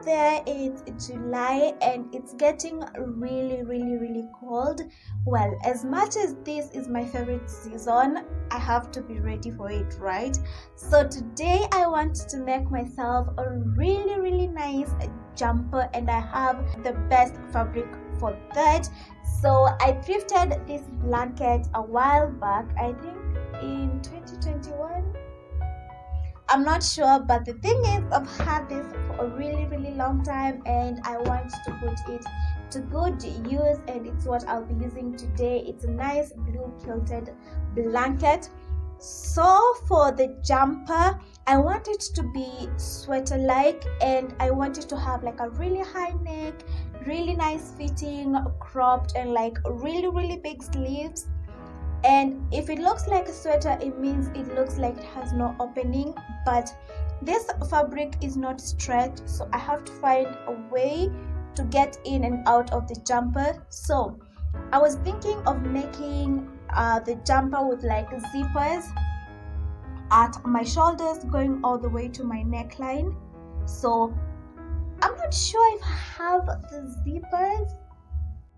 there, it's July and it's getting really cold. Well, as much as this is my favorite season, I have to be ready for it, right? So today I want to make myself a really nice jumper, and I have the best fabric for that. So I thrifted this blanket a while back, I think in 2021. I'm not sure, but the thing is, I've had this for a really long time and I want to put it to good use, and it's what I'll be using today. It's a nice blue quilted blanket. So for the jumper, I want it to be sweater like, and I want it to have like a really high neck, really nice fitting, cropped, and like really big sleeves. And if it looks like a sweater, it means it looks like it has no opening, but this fabric is not stretched, so I have to find a way to get in and out of the jumper. So I was thinking of making the jumper with like zippers at my shoulders going all the way to my neckline. So I'm not sure if I have the zippers,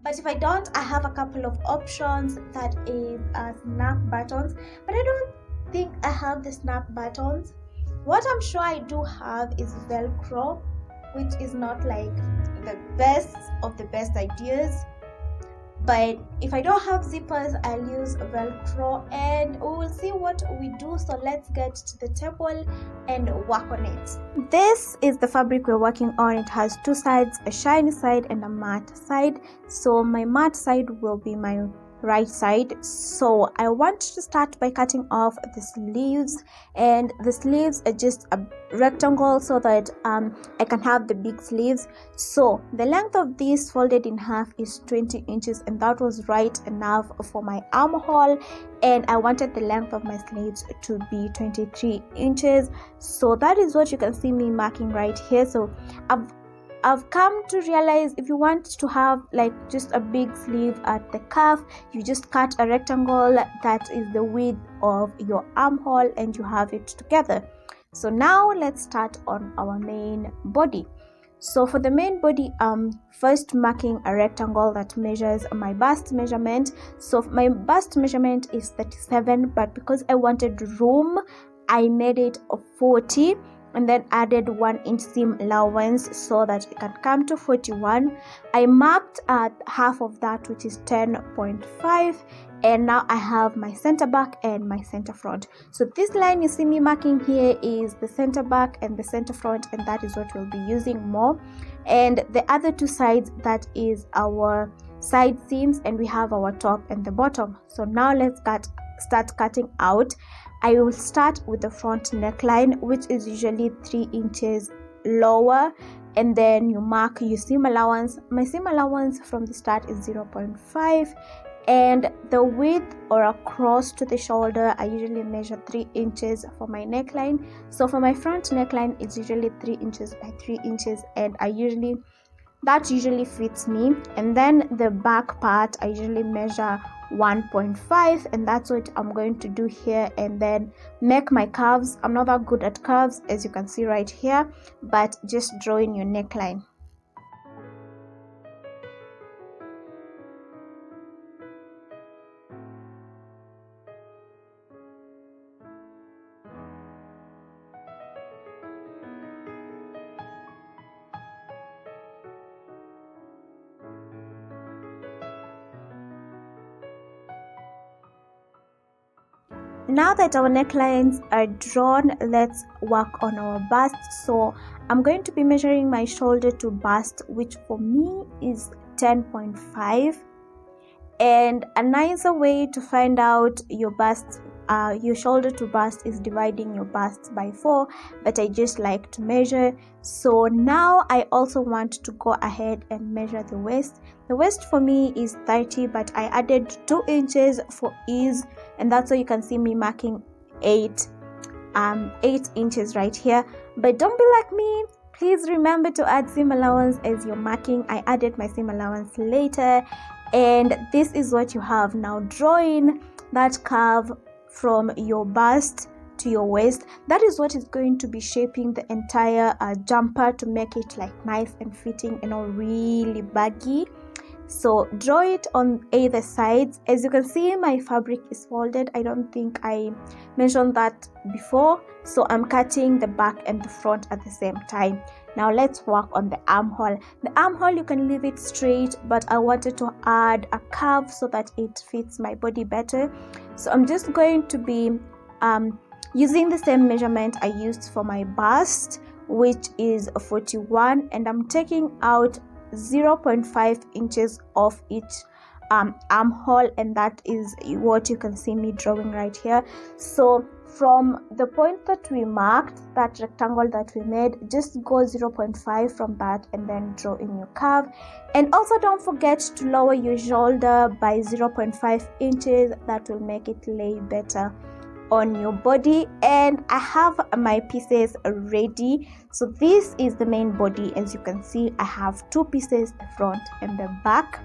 but if I don't, I have a couple of options. That is snap buttons, but I don't think I have the snap buttons. What I'm sure I do have is Velcro, which is not like the best of the best ideas. But if I don't have zippers, I'll use Velcro, and we will see what we do. So let's get to the table and work on it. This is the fabric we're working on. It has two sides, a shiny side and a matte side. So my matte side will be my right side. So I want to start by cutting off the sleeves, and the sleeves are just a rectangle so that I can have the big sleeves. So the length of this folded in half is 20 inches, and that was right enough for my armhole, and I wanted the length of my sleeves to be 23 inches. So that is what you can see me marking right here. So I've come to realize if you want to have like just a big sleeve at the cuff, you just cut a rectangle that is the width of your armhole and you have it together. So now let's start on our main body. So for the main body, first marking a rectangle that measures my bust measurement. So my bust measurement is 37, but because I wanted room, I made it a 40. And then added 1 inch seam allowance so that it can come to 41. I marked at half of that, which is 10.5, and now I have my center back and my center front. So this line you see me marking here is the center back and the center front, and that is what we'll be using more. And the other two sides, that is our side seams, and we have our top and the bottom. So now let's start cutting out. I will start with the front neckline, which is usually 3 inches lower, and then you mark your seam allowance. My seam allowance from the start is 0.5, and the width or across to the shoulder, I usually measure 3 inches for my neckline. So for my front neckline, it's usually 3 inches by 3 inches, and that usually fits me. And then the back part, I usually measure 1.5, and that's what I'm going to do here, and then make my curves. I'm not that good at curves, as you can see right here, but just draw in your neckline. Now that our necklines are drawn, let's work on our bust. So I'm going to be measuring my shoulder to bust, which for me is 10.5. And a nicer way to find out your bust, your shoulder to bust, is dividing your bust by 4, but I just like to measure. So now I also want to go ahead and measure the waist. The waist for me is 30, but I added 2 inches for ease, and that's why you can see me marking 8 inches right here. But don't be like me. Please remember to add seam allowance as you're marking. I added my seam allowance later, and this is what you have. Now draw in that curve from your bust to your waist. That is what is going to be shaping the entire jumper to make it like nice and fitting and not really baggy. So draw it on either sides. As you can see, my fabric is folded. I don't think I mentioned that before, so I'm cutting the back and the front at the same time. Now let's work on the armhole. The armhole, you can leave it straight, but I wanted to add a curve so that it fits my body better. So I'm just going to be using the same measurement I used for my bust, which is 41, and I'm taking out 0.5 inches of each armhole, and that is what you can see me drawing right here. So from the point that we marked, that rectangle that we made, just go 0.5 from that and then draw in your curve. And also don't forget to lower your shoulder by 0.5 inches. That will make it lay better on your body. And I have my pieces ready. So this is the main body. As you can see, I have two pieces, the front and the back.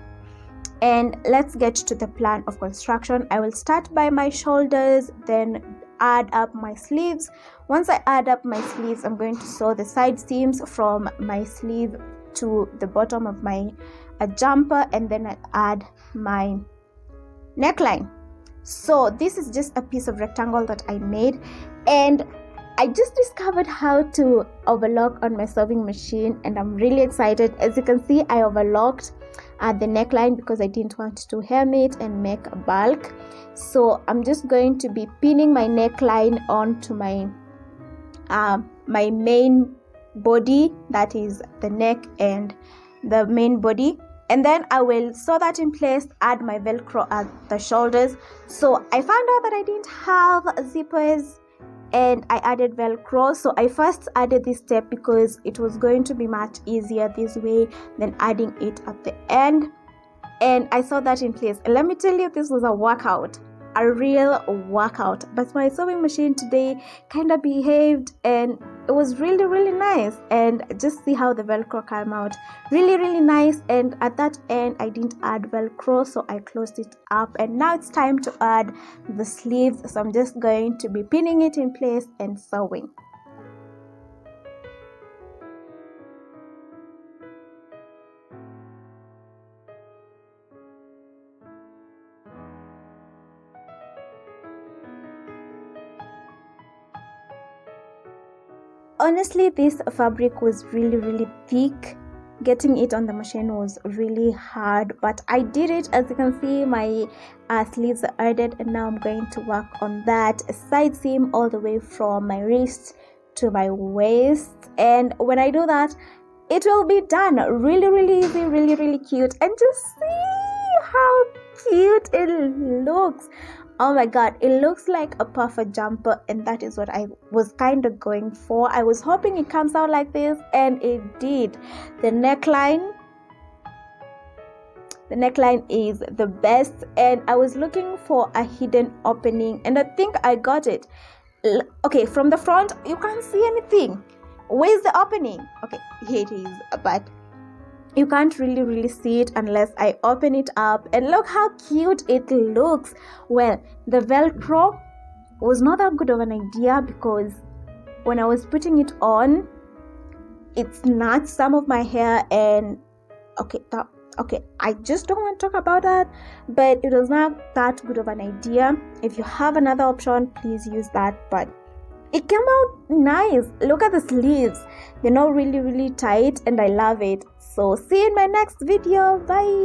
And let's get to the plan of construction. I will start by my shoulders, then add up my sleeves. Once I add up my sleeves, I'm going to sew the side seams from my sleeve to the bottom of my jumper, and then I add my neckline. So this is just a piece of rectangle that I made, and I just discovered how to overlock on my sewing machine, and I'm really excited. As you can see, I overlocked the neckline because I didn't want to hem it and make a bulk. So I'm just going to be pinning my neckline onto my my main body, that is the neck and the main body, and then I will sew that in place, add my velcro at the shoulders. So I found out that I didn't have zippers and I added velcro. So I first added this step because it was going to be much easier this way than adding it at the end, and I saw that in place. And let me tell you, this was a workout, a real workout. But my sewing machine today kind of behaved, and it was really nice. And just see how the velcro came out, really nice. And at that end I didn't add velcro, so I closed it up, and now it's time to add the sleeves. So I'm just going to be pinning it in place and sewing. Honestly, this fabric was really thick. Getting it on the machine was really hard, but I did it. As you can see, my sleeves are added, and now I'm going to work on that side seam all the way from my wrist to my waist. And when I do that, it will be done. Really easy, really cute. And just see how cute it looks. Oh my god, it looks like a perfect jumper, and that is what I was kind of going for. I was hoping it comes out like this, and it did. The neckline is the best, and I was looking for a hidden opening, and I think I got it. Okay, from the front you can't see anything. Where's the opening? Okay, here it is, but you can't really see it unless I open it up. And look how cute it looks. Well, the velcro was not that good of an idea because when I was putting it on, it snatched some of my hair. And okay, I just don't want to talk about that, but it was not that good of an idea. If you have another option, please use that. But it came out nice. Look at the sleeves, they're not really tight, and I love it. So see you in my next video. Bye.